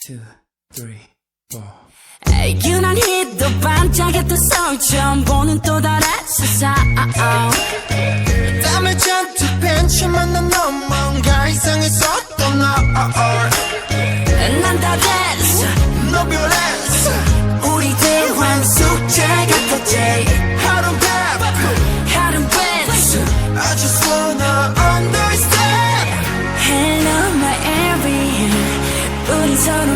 two, three, four. 유난히도 반짝였던 서울 처음 보는 또 다른 세상 땀을 잔뜩 벤치만 난 넌 뭔가 이상했었던 너 난 다 됐어 너 변했어 우리 대화는 숙제 같았지 하루는 baby 하루는 뺐어 I just wanna understand Hello my area 우리 서로